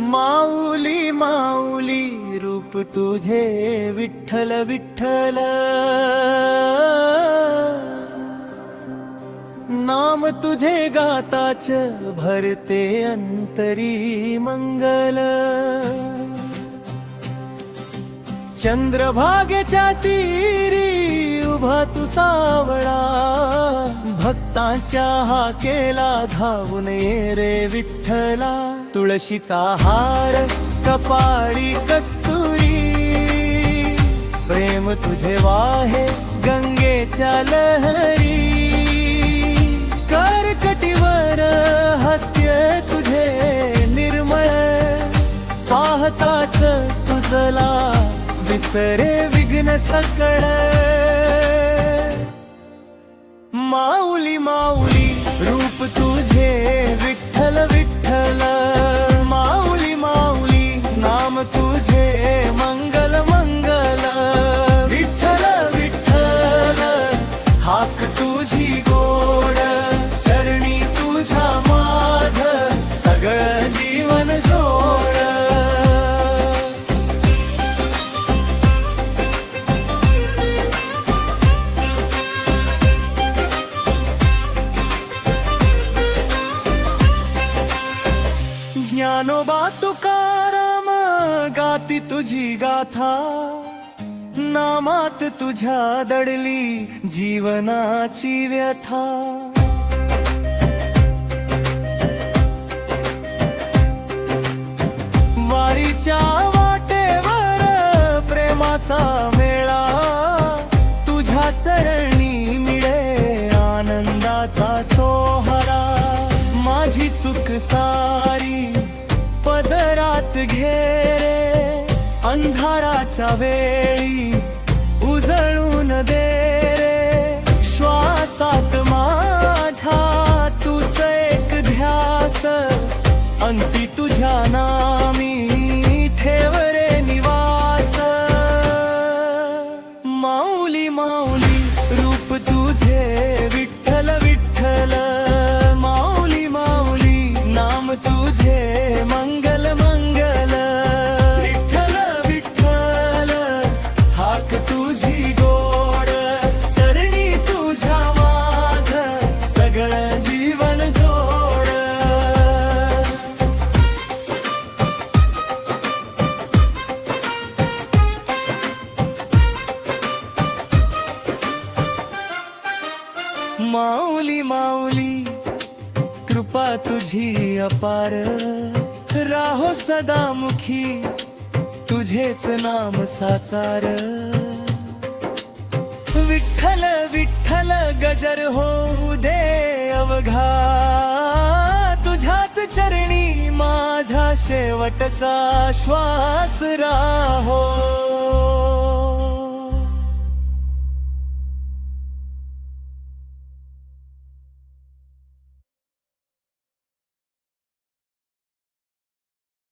माऊली माऊली रूप तुझे विठ्ठल विठ्ठल, नाम तुझे गाताच भरते अंतरी मंगल। चंद्रभागेच्या तीरी उभा तू सावळा, भक्तांच्या हाकेला धावून ये रे विठ्ठला। तुळशीचा हार कपाळी कस्तुरी, प्रेम तुझे वाहे गंगेच्या लहरी। करकटीवर हास्य तुझे निर्मळ, पाहताच तुझला विसरे विघ्न सकळ। माऊली माऊली रूप तुझे विठ्ठल विठ्ठल, माऊली माऊली नाम तुझे मंगल मंगल। विठ्ठल विठ्ठल हाक तुझी गोड, चरणी तुझा माझ सगळं जीवन जोड। ज्ञानोबा तुकाराम गाती तुझी गाथा, नामात तुझ्या दडली जीवनाची व्यथा। वारीच्या वाटेवर प्रेमाचा मेळा, तुझ्या चरणी मिळे आनंदाचा सोहरा। माझी चूक सारी पदरात घे रे, अंधाराच्या वेळी उजळून दे रे। श्वासात माझ्या तूच एक ध्यास, अंती तुझ्या नामी ठेव रे निवास। माऊली माऊली रूप तुझे विठ्ठल विठ्ठल, माऊली माऊली नाम तुझे मंगल मंगल। विठ्ठल विठ्ठल हाक तुझी गोड, चरणी तुझ्या माझ सगळं जीवन जोड। माऊली माऊली कृपा तुझी अपार, राहो सदा मुखी तुझेच नाम साचार। विठ्ठल विठ्ठल गजर होऊ दे अवघा, तुझ्याच चरणी माझा शेवटचा श्वास राहो।